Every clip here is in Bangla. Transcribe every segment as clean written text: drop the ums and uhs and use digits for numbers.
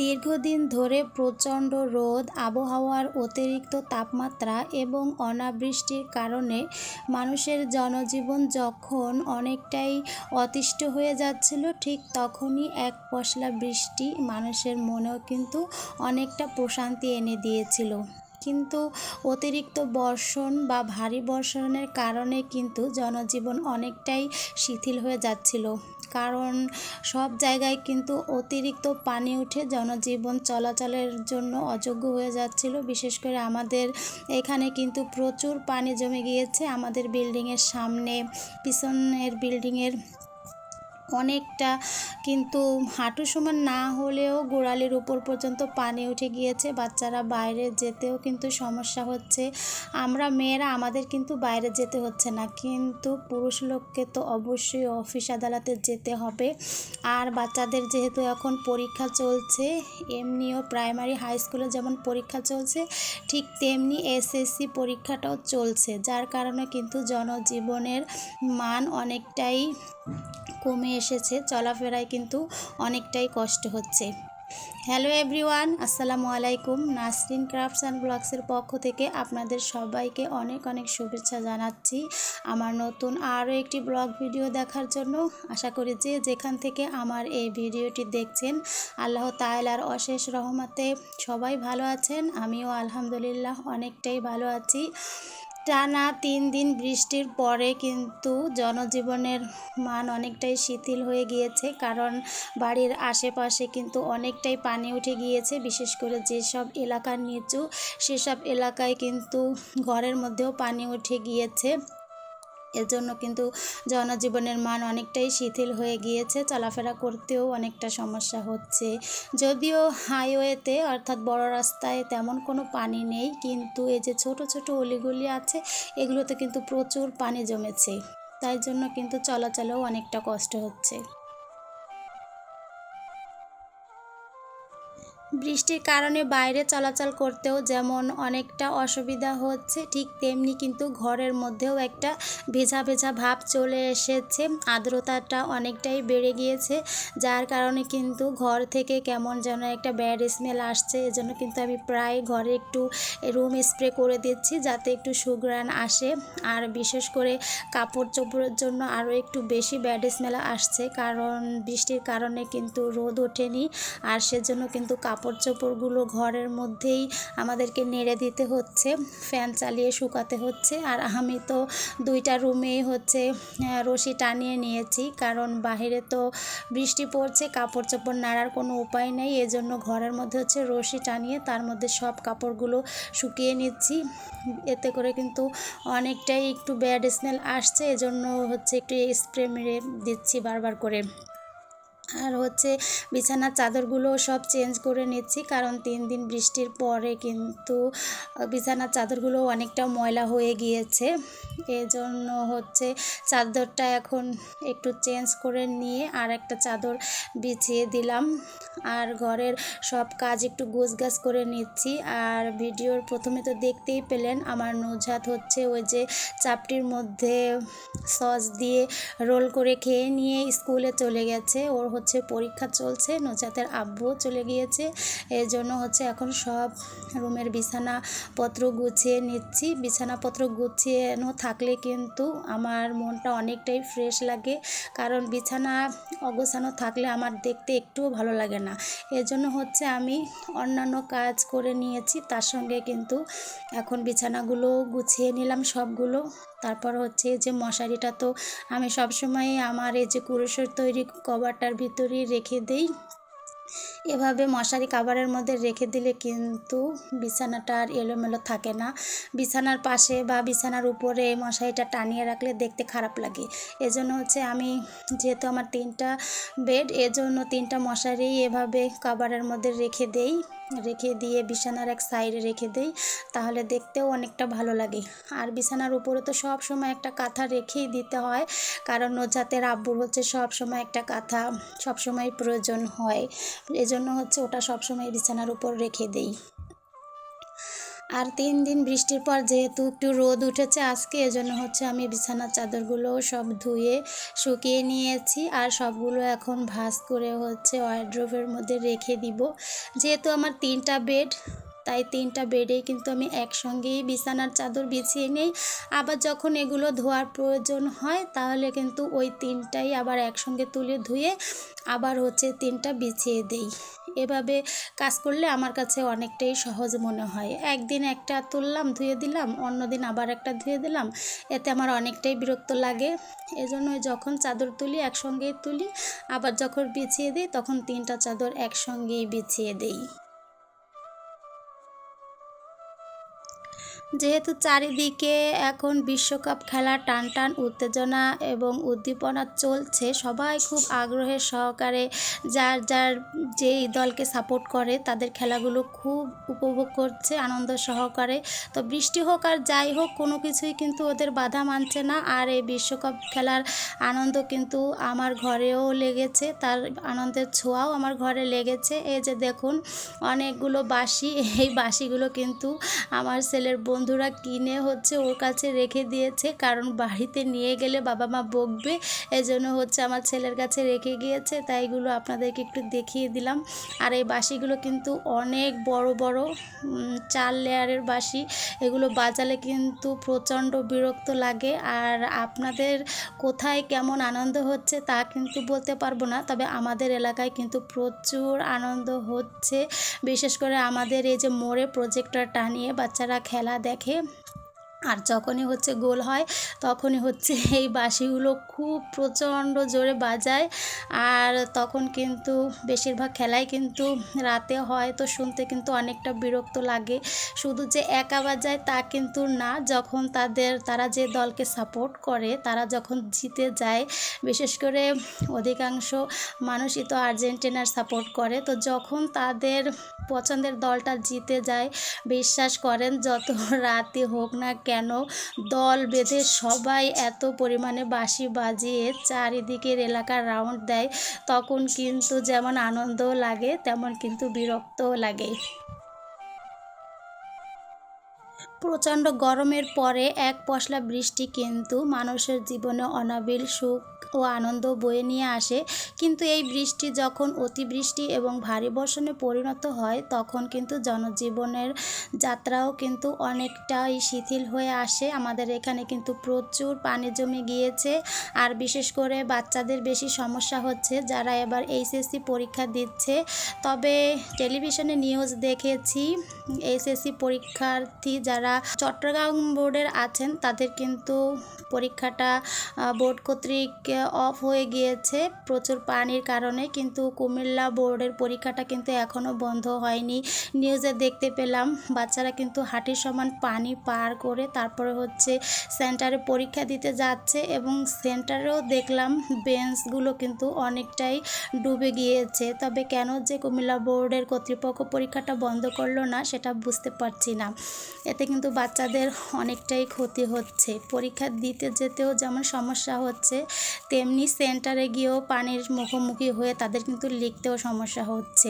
দীর্ঘদিন ধরে প্রচণ্ড রোদ, আবহাওয়ার অতিরিক্ত তাপমাত্রা এবং অনাবৃষ্টির কারণে মানুষের জনজীবন যখন অনেকটাই অতিষ্ঠ হয়ে যাচ্ছিল, ঠিক তখনই এক পশলা বৃষ্টি মানুষের মনেও কিন্তু অনেকটা প্রশান্তি এনে দিয়েছিল। কিন্তু অতিরিক্ত বর্ষণ বা ভারী বর্ষণের কারণে কিন্তু জনজীবন অনেকটাই শিথিল হয়ে যাচ্ছিল। কারণ সব জায়গায় কিন্তু অতিরিক্ত পানি উঠে জনজীবন চলাচলের জন্য অযোগ্য হয়ে যাচ্ছিল। বিশেষ করে আমাদের এখানে কিন্তু প্রচুর পানি জমে গিয়েছে। আমাদের বিল্ডিংয়ের সামনে, পিছনের বিল্ডিংয়ের অনেকটা কিন্তু হাঁটু সমান না হলেও গোড়ালির উপর পর্যন্ত পানি উঠে গিয়েছে। বাচ্চারা বাইরে যেতেও কিন্তু সমস্যা হচ্ছে। আমরা মেয়েরা আমাদের কিন্তু বাইরে যেতে হচ্ছে না, কিন্তু পুরুষ লোককে তো অবশ্যই অফিস আদালতে যেতে হবে। আর বাচ্চাদের যেহেতু এখন পরীক্ষা চলছে, এমনিও প্রাইমারি হাই স্কুলে যেমন পরীক্ষা চলছে, ঠিক তেমনি এসএসসি পরীক্ষাটাও চলছে, যার কারণে কিন্তু জনজীবনের মান অনেকটাই কমে এসেছে। চলাফেরায় কিন্তু অনেকটাই কষ্ট হচ্ছে। হ্যালো এভরিওয়ান, আসসালামু আলাইকুম। নাসরিন ক্রাফটস অ্যান্ড ব্লগসের পক্ষ থেকে আপনাদের সবাইকে অনেক অনেক শুভেচ্ছা জানাচ্ছি আমার নতুন আরও একটি ব্লগ ভিডিও দেখার জন্য। আশা করি যে যেখান থেকে আমার এই ভিডিওটি দেখছেন, আল্লাহ তাআলার অশেষ রহমতে সবাই ভালো আছেন। আমিও আলহামদুলিল্লাহ অনেকটাই ভালো আছি। টানা 3 দিন বৃষ্টির পরে কিন্তু জনজীবনের মান অনেকটাই শিথিল হয়ে গিয়েছে, কারণ বাড়ির আশেপাশে কিন্তু অনেকটাই পানি উঠে গিয়েছে। বিশেষ করে যেসব এলাকা নিচু, সেসব এলাকায় কিন্তু ঘরের মধ্যেও পানি উঠে গিয়েছে। এজন্য কিন্তু জনজীবনের মান অনেকটাই শিথিল হয়ে গিয়েছে, চলাফেরা করতেও অনেকটা সমস্যা হচ্ছে। যদিও হাইওয়েতে অর্থাৎ বড় রাস্তায় তেমন কোনো পানি নেই, কিন্তু এই যে ছোট ছোট অলিগলি আছে, এগুলোতে কিন্তু প্রচুর পানি জমেছে। তাই জন্য কিন্তু চলাচলেও অনেকটা কষ্ট হচ্ছে। বৃষ্টির কারণে বাইরে চলাচল করতেও যেমন অনেকটা অসুবিধা হচ্ছে, ঠিক তেমনি কিন্তু ঘরের মধ্যেও একটা ভেজা ভেজা ভাব চলে এসেছে। আর্দ্রতাটা অনেকটাই বেড়ে গিয়েছে, যার কারণে কিন্তু ঘর থেকে কেমন যেন একটা ব্যাড স্মেল আসছে। এজন্য কিন্তু আমি প্রায় ঘরে একটু রুম স্প্রে করে দিচ্ছি, যাতে একটু সুঘ্রাণ আসে। আর বিশেষ করে কাপড় চোপড়ের জন্য আরও একটু বেশি ব্যাড স্মেল আসছে, কারণ বৃষ্টির কারণে কিন্তু রোদ ওঠেনি। আর সেজন্য কিন্তু কাপড় চোপড়গুলো ঘরের মধ্যেই আমাদেরকে নেড়ে দিতে হচ্ছে, ফ্যান চালিয়ে শুকাতে হচ্ছে। আর আমি তো 2টা রুমেই রশি টানিয়ে নিয়েছি, কারণ বাইরে তো বৃষ্টি পড়ছে, কাপড় চোপড় নাড়ার কোনো উপায় নেই। এজন্য ঘরের মধ্যে রশি টানিয়ে তার মধ্যে সব কাপড়গুলো শুকিয়ে নিচ্ছি। এতে করে কিন্তু অনেকটাই একটু ব্যাড স্মেল আসছে, এজন্য একটু স্প্রে মেরে দিচ্ছি বারবার করে। আর বিছানার চাদরগুলো সব চেঞ্জ করে নিচ্ছি, কারণ 3 দিন বৃষ্টির পরে কিন্তু বিছানার চাদরগুলো অনেকটা ময়লা হয়ে গিয়েছে। এজন্য চাদরটা এখন একটু চেঞ্জ করে নিয়ে আর একটা চাদর বিছিয়ে দিলাম। আর ঘরের সব কাজ একটু গোছগাছ করে নিচ্ছি। আর ভিডিওর প্রথমে তো দেখতেই পেলেন, আমার নুজহাত ওই যে চাপটির মধ্যে সস দিয়ে রোল করে খেয়ে নিয়ে স্কুলে চলে গেছে। ওর পরীক্ষা চলছে, নুজহাতের আব্বুও চলে গিয়েছে। এই জন্য এখন সব রুমের বিছানাপত্র গুছিয়ে নিচ্ছি। বিছানাপত্র গুছিয়েনো থাকলে কিন্তু আমার মনটা অনেকটাই ফ্রেশ লাগে, কারণ বিছানা অগোছানো থাকলে আমার দেখতে একটুও ভালো লাগে না। এজন্য আমি অন্যান্য কাজ করে নিয়েছি, তার সঙ্গে কিন্তু এখন বিছানাগুলো গুছিয়ে নিলাম সবগুলো। তারপর যে মশারিটা তো আমি সবসময় আমার এই যে কুরুশের তৈরি কভারটার ভিতরেই রেখে দিই। এভাবে মশারি কাভারের মধ্যে রেখে দিলে কিন্তু বিছানাটা আর এলোমেলো থাকে না। বিছানার পাশে বা বিছানার উপরে মশারিটা টানিয়ে রাখলে দেখতে খারাপ লাগে। এজন্য আমি, যেহেতু আমার 3টা বেড, এজন্য 3টা মশারি এভাবে কাভারের মধ্যে রেখে দিয়ে বিছানার এক সাইডে রেখে দেই, তাহলে দেখতেও অনেকটা ভালো লাগে। আর বিছানার উপরে তো সব সময় একটা কাঁথা রেখেই দিতে হয়, কারণ নুজহাতের আব্বুর সব সময় একটা কাঁথা সবসময় প্রয়োজন হয়। এজন্য ওটা সবসময় বিছানার উপর রেখে দেই। আর 3 দিন বৃষ্টির পর যেহেতু একটু রোদ উঠেছে আজকে, এজন্য হচ্ছে আমি বিছানার চাদরগুলো সব ধুয়ে শুকিয়ে নিয়েছি আর সবগুলো এখন ভাঁজ করে হচ্ছে ওয়ারড্রোবের মধ্যে রেখে দিব। যেহেতু আমার 3টা বেড, তাই 3টা বেডেই কিন্তু আমি একসঙ্গেই বিছানার চাদর বিছিয়ে নেই। আবার যখন এগুলো ধোয়ার প্রয়োজন হয় তাহলে কিন্তু ওই 3টাই আবার একসঙ্গে তুলে ধুয়ে আবার হচ্ছে 3টা বিছিয়ে দেই। এভাবে কাজ করলে আমার কাছে অনেকটাই সহজ মনে হয়। একদিন একটা তুললাম ধুয়ে দিলাম, অন্যদিন আবার একটা ধুয়ে দিলাম, এতে আমার অনেকটাই বিরক্ত লাগে। এজন্যই যখন চাদর তুলি একসঙ্গেই তুলি, আবার যখন বিছিয়ে দিই তখন 3টা চাদর একসঙ্গেই বিছিয়ে দিই। যেহেতু চারিদিকে এখন বিশ্বকাপ খেলার টানটান উত্তেজনা এবং উদ্দীপনা চলছে, সবাই খুব আগ্রহের সহকারে যার যার যেই দলকে সাপোর্ট করে তাদের খেলাগুলো খুব উপভোগ করছে আনন্দ সহকারে। তো বৃষ্টি হোক আর যাই হোক, কোনো কিছুই কিন্তু ওদের বাধা মানছে না। আর এই বিশ্বকাপ খেলার আনন্দ কিন্তু আমার ঘরেও লেগেছে, তার আনন্দের ছোঁয়াও আমার ঘরে লেগেছে। এই যে দেখুন অনেকগুলো বাঁশি, এই বাঁশিগুলো কিন্তু আমার ছেলের বন্ধুরা কিনে হচ্ছে ওর কাছে রেখে দিয়েছে, কারণ বাড়িতে নিয়ে গেলে বাবা মা বকবে, এজন্য হচ্ছে আমার ছেলের কাছে রেখে গিয়েছে। তাই এগুলো আপনাদেরকে একটু দেখিয়ে দিলাম। আর এই বাঁশিগুলো কিন্তু অনেক বড় বড় 4 লেয়ারের বাঁশি, এগুলো বাজালে কিন্তু প্রচণ্ড বিরক্ত লাগে। আর আপনাদের কোথায় কেমন আনন্দ হচ্ছে তা কিন্তু বলতে পারবো না, তবে আমাদের এলাকায় কিন্তু প্রচুর আনন্দ হচ্ছে। বিশেষ করে আমাদের এই যে মোড়ে প্রজেক্টর টানিয়ে বাচ্চারা খেলা দেখে, আর যখনই হচ্ছে গোল হয় তখনই হচ্ছে এই বাঁশিগুলো খুব প্রচণ্ড জোরে বাজায়। আর তখন কিন্তু বেশিরভাগ খেলাই কিন্তু রাতে হয়, তো শুনতে কিন্তু অনেকটা বিরক্ত লাগে। শুধু যে একা বাজায় তা কিন্তু না, যখন তারা যে দলকে সাপোর্ট করে তারা যখন জিতে যায়, বিশেষ করে অধিকাংশ মানুষই তো আর্জেন্টিনার সাপোর্ট করে, তো যখন তাদের পছন্দের দলটা জিতে যায়, বিশ্বাস করেন যত রাতই হোক না কেন দল বেঁধে সবাই এত পরিমাণে বাঁশি বাজিয়ে চারিদিকের এলাকা রাউন্ড দেয়, তখন কিন্তু যেমন আনন্দও লাগে তেমন কিন্তু বিরক্তও লাগে। প্রচণ্ড গরমের পরে এক পশলা বৃষ্টি কিন্তু মানুষের জীবনে অনাবিল সুখ ও আনন্দ বয়ে নিয়ে আসে, কিন্তু এই বৃষ্টি যখন অতিবৃষ্টি এবং ভারী বর্ষণে পরিণত হয় তখন কিন্তু জনজীবনের যাত্রাও কিন্তু অনেকটাই শিথিল হয়ে আসে। আমাদের এখানে কিন্তু প্রচুর পানি জমে গিয়েছে, আর বিশেষ করে বাচ্চাদের বেশি সমস্যা হচ্ছে যারা এবার এইচএসসি পরীক্ষা দিচ্ছে। তবে টেলিভিশনে নিউজ দেখেছি এইচএসসি পরীক্ষার্থী যারা চট্টগ্রাম বোর্ডের আছেন তাদের কিন্তু পরীক্ষাটা বোর্ড কর্তৃক অফ হয়ে গিয়েছে প্রচুর পানির কারণে, কিন্তু কুমিল্লা বোর্ডের পরীক্ষাটা কিন্তু এখনও বন্ধ হয়নি। নিউজে দেখতে পেলাম বাচ্চারা কিন্তু হাঁটুর সমান পানি পার করে তারপরে হচ্ছে সেন্টারে পরীক্ষা দিতে যাচ্ছে, এবং সেন্টারেও দেখলাম বেঞ্চগুলো কিন্তু অনেকটাই ডুবে গিয়েছে। তবে কেন যে কুমিল্লা বোর্ডের কর্তৃপক্ষ পরীক্ষাটা বন্ধ করলো না সেটা বুঝতে পারছি না। এতে কিন্তু বাচ্চাদের অনেকটাই ক্ষতি হচ্ছে, পরীক্ষা দিতে যেতেও যেমন সমস্যা হচ্ছে তেমনি সেন্টারে গিয়েও পানির মুখোমুখি হয়ে তাদের কিন্তু লিখতেও সমস্যা হচ্ছে।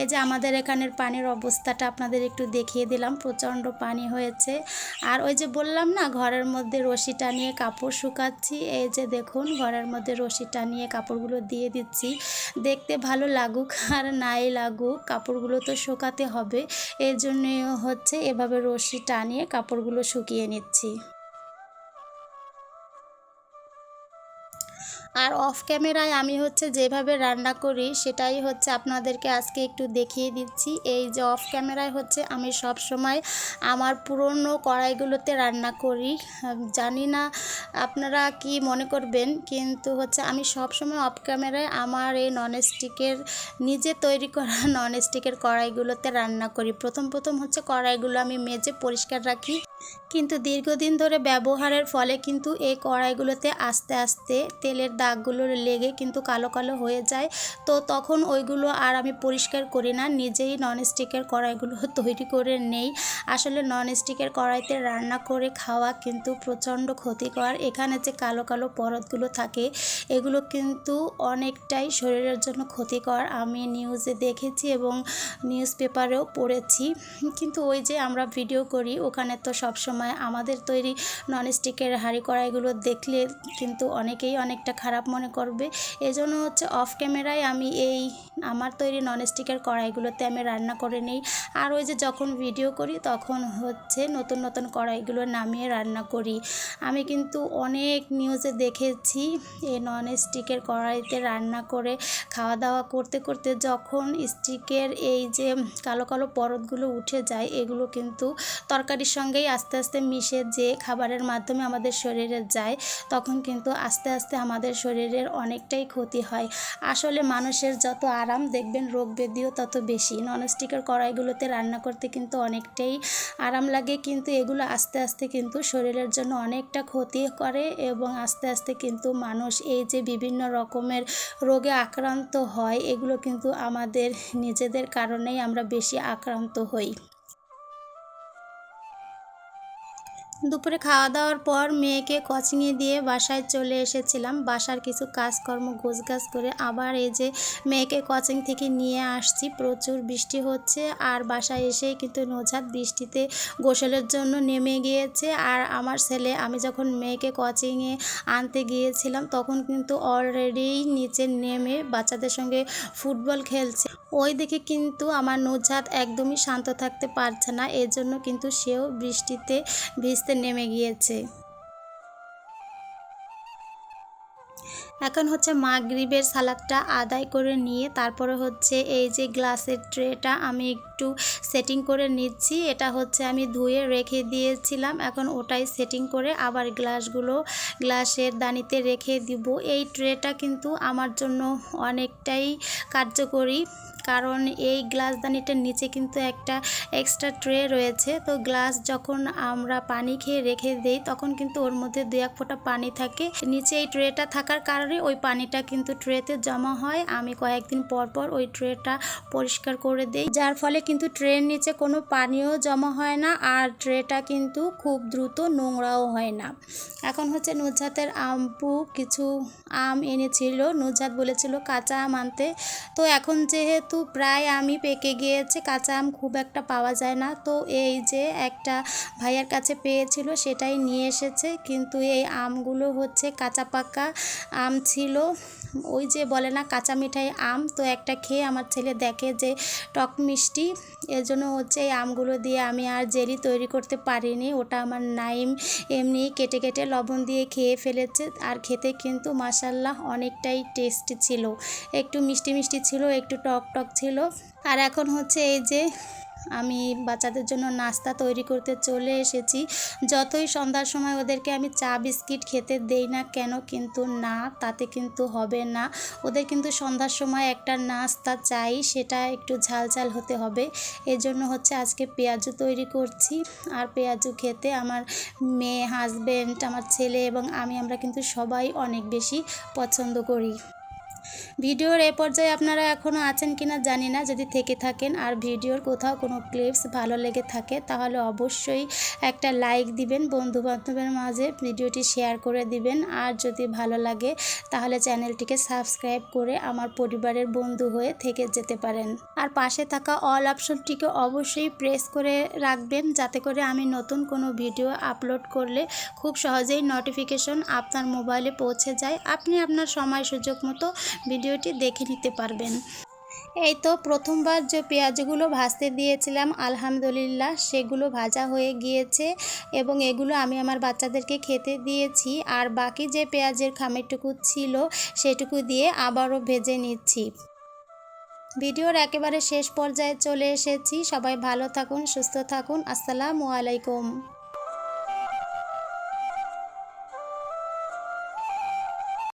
এই যে আমাদের এখানের পানির অবস্থাটা আপনাদের একটু দেখিয়ে দিলাম, প্রচণ্ড পানি হয়েছে। আর ওই যে বললাম না ঘরের মধ্যে রশি টানিয়ে কাপড় শুকাচ্ছি, এই যে দেখুন ঘরের মধ্যে রশি টানিয়ে কাপড়গুলো দিয়ে দিচ্ছি। দেখতে ভালো লাগুক আর নাই লাগুক কাপড়গুলো তো শুকাতে হবে, এর জন্যই হচ্ছে এভাবে রশি টানিয়ে কাপড়গুলো শুকিয়ে নিচ্ছি। আর অফ ক্যামেরায় আমি হচ্ছে যেভাবে রান্না করি সেটাই হচ্ছে আপনাদেরকে আজকে একটু দেখিয়ে দিচ্ছি। এই যে অফ ক্যামেরায় হচ্ছে আমি সব সময় আমার পুরনো কড়াইগুলোতে রান্না করি। জানি না আপনারা কি মনে করবেন, কিন্তু হচ্ছে আমি সব সময় অফ ক্যামেরায় আমার এই ননস্টিকের নিজে তৈরি করা ননস্টিকের কড়াইগুলোতে রান্না করি। প্রথম হচ্ছে কড়াইগুলো আমি মেজে পরিষ্কার রাখি, কিন্তু দীর্ঘদিন ধরে ব্যবহারের ফলে কিন্তু এই কড়াইগুলোতে আস্তে আস্তে তেলের দাগগুলো লেগে কিন্তু কালো কালো হয়ে যায়। তো তখন ওইগুলো আর আমি পরিষ্কার করি না, নিজেই ননস্টিকের কড়াইগুলো তৈরি করে নেই। আসলে ননস্টিকের কড়াইতে রান্না করে খাওয়া কিন্তু প্রচণ্ড ক্ষতিকর। এখানে যে কালো কালো পরতগুলো থাকে এগুলো কিন্তু অনেকটাই শরীরের জন্য ক্ষতিকর। আমি নিউজে দেখেছি এবং নিউজ পেপারেও পড়েছি। কিন্তু ওই যে আমরা ভিডিও করি ওখানে তো সবসময় আমাদের তৈরি ননস্টিকের হাঁড়ি কড়াইগুলো দেখলে কিন্তু অনেকেই অনেকটা খারাপ মনে করবে। এজন্য হচ্ছে অফ ক্যামেরায় আমি এই আমার তৈরি ননস্টিকের কড়াইগুলোতে আমি রান্না করে নিই। আর ওই যে যখন ভিডিও করি তখন হচ্ছে নতুন নতুন কড়াইগুলো নামিয়ে রান্না করি। আমি কিন্তু অনেক নিউজে দেখেছি এই ননস্টিকের কড়াইতে রান্না করে খাওয়া দাওয়া করতে করতে যখন স্টিকের এই যে কালো কালো পরতগুলো উঠে যায় এগুলো কিন্তু তরকারির সঙ্গেই আস্তে আস্তে মিশে যে খাবারের মাধ্যমে আমাদের শরীরে যায়, তখন কিন্তু আস্তে আস্তে আমাদের শরীরের অনেকটাই ক্ষতি হয়। আসলে মানুষের যত আরাম দেখবেন রোগ ব্যাধিও তত বেশি। ননস্টিকের কড়াইগুলোতে রান্না করতে কিন্তু অনেকটাই আরাম লাগে, কিন্তু এগুলো আস্তে আস্তে কিন্তু শরীরের জন্য অনেকটা ক্ষতি করে এবং আস্তে আস্তে কিন্তু মানুষ এই যে বিভিন্ন রকমের রোগে আক্রান্ত হয় এগুলো কিন্তু আমাদের নিজেদের কারণেই আমরা বেশি আক্রান্ত হই। দুপুরে খাওয়া দাওয়ার পর মেয়েকে কোচিংয়ে দিয়ে বাসায় চলে এসেছিলাম। বাসার কিছু কাজকর্ম গোছগাছ করে আবার এই যে মেয়েকে কোচিং থেকে নিয়ে আসছি। প্রচুর বৃষ্টি হচ্ছে আর বাসায় এসেই কিন্তু নূরজাত বৃষ্টিতে গোসলের জন্য নেমে গিয়েছে। আর আমার ছেলে আমি যখন মেয়েকে কোচিংয়ে আনতে গিয়েছিলাম তখন কিন্তু অলরেডি নিচে নেমে বাচ্চাদের সঙ্গে ফুটবল খেলছে। ওই দেখে কিন্তু আমার নূরজাত একদমই শান্ত থাকতে পারছে না, এজন্য কিন্তু সেও বৃষ্টিতে ভিজতে নেমে গিয়েছে। এখন হচ্ছে মাগরিবের সালাদটা আদায় করে নিয়ে তারপরে হচ্ছে এই যে গ্লাসের ট্রেটা আমি একটু সেটিং করে নিচ্ছি। এটা হচ্ছে আমি ধুয়ে রেখে দিয়েছিলাম, এখন ওটাই সেটিং করে আবার গ্লাসের দানিতে রেখে দিব। এই ট্রেটা কিন্তু আমার জন্য অনেকটাই কার্যকরী, কারণ এই গ্লাসদানিটার নিচে কিন্তু একটা এক্সট্রা ট্রে রয়েছে। তো গ্লাস যখন আমরা পানি খেয়ে রেখে দেই তখন কিন্তু ওর মধ্যে 2-1 ফোঁটা পানি থাকে। নিচে এই ট্রেটা থাকার কারণে ওই পানিটা কিন্তু ট্রেতে জমা হয়। আমি কয়েকদিন পর পর ওই ট্রেটা পরিষ্কার করে দেই, যার ফলে কিন্তু ট্রের নিচে কোনো পানিও জমা হয় না আর ট্রেটা কিন্তু খুব দ্রুত নোংরাও হয় না। এখন হচ্ছে নূরজাতের আম্মু কিছু আম এনেছিল, নূরজাত বলেছিল কাঁচা আম আনতে। তো এখন যেহেতু প্রায় আমই পেকে গিয়েছে, কাঁচা আম খুব একটা পাওয়া যায় না, তো এই যে একটা ভাইয়ার কাছে পেয়েছিল সেটাই নিয়ে এসেছে। কিন্তু এই আমগুলো হচ্ছে কাঁচা পাকা আম ছিল, ওই যে বলে না কাঁচা মিঠাই আম। তো একটা খেয়ে আমার ছেলে দেখে যে টক মিষ্টি, এজন্য হচ্ছে এই আমগুলো দিয়ে আমি আর জেলি তৈরি করতে পারিনি। ওটা আমার নাইম এমনি কেটে কেটে লবণ দিয়ে খেয়ে ফেলেছে। আর খেতে কিন্তু মাশাল্লাহ অনেকটাই টেস্টি ছিল, একটু মিষ্টি মিষ্টি ছিল, একটু টক টক ছিল। আর এখন হচ্ছে এই যে আমি বাচ্চাদের জন্য নাস্তা তৈরি করতে চলে এসেছি। যতই সন্ধ্যার সময় ওদেরকে আমি চা বিস্কিট খেতে দেই না কেন, কিন্তু না, তাতে কিন্তু হবে না। ওদের কিন্তু সন্ধ্যার সময় একটা নাস্তা চাই, সেটা একটু ঝাল ঝাল হতে হবে। এজন্য হচ্ছে আজকে পেঁয়াজু তৈরি করছি। আর পেঁয়াজু খেতে আমার মেয়ে, হাজব্যান্ড, আমার ছেলে এবং আমরা কিন্তু সবাই অনেক বেশি পছন্দ করি। ভিডিওর এ পর্যায়ে আপনারা এখনও আছেন কিনা জানি না, যদি থেকে থাকেন আর ভিডিওর কোথাও কোনো ক্লিপস ভালো লেগে থাকে তাহলে অবশ্যই একটা লাইক দিবেন, বন্ধু বান্ধবের মাঝে ভিডিওটি শেয়ার করে দিবেন। আর যদি ভালো লাগে তাহলে চ্যানেলটিকে সাবস্ক্রাইব করে আমার পরিবারের বন্ধু হয়ে থেকে যেতে পারেন। আর পাশে থাকা অল অপশনটিকে অবশ্যই প্রেস করে রাখবেন, যাতে করে আমি নতুন কোনো ভিডিও আপলোড করলে খুব সহজেই নোটিফিকেশন আপনার মোবাইলে পৌঁছে যায়, আপনি আপনার সময় সুযোগ মতো ভিডিওটি দেখে নিতে পারবেন। এই তো প্রথমবার যে পেঁয়াজগুলো ভাজতে দিয়েছিলাম আলহামদুলিল্লাহ সেগুলো ভাজা হয়ে গিয়েছে এবং এগুলো আমি আমার বাচ্চাদেরকে খেতে দিয়েছি। আর বাকি যে পেঁয়াজের খামিরটুকু ছিল সেটুকু দিয়ে আবারও ভেজে নিচ্ছি। ভিডিওর একেবারে শেষ পর্যায়ে চলে এসেছি। সবাই ভালো থাকুন, সুস্থ থাকুন। আসসালামু আলাইকুম।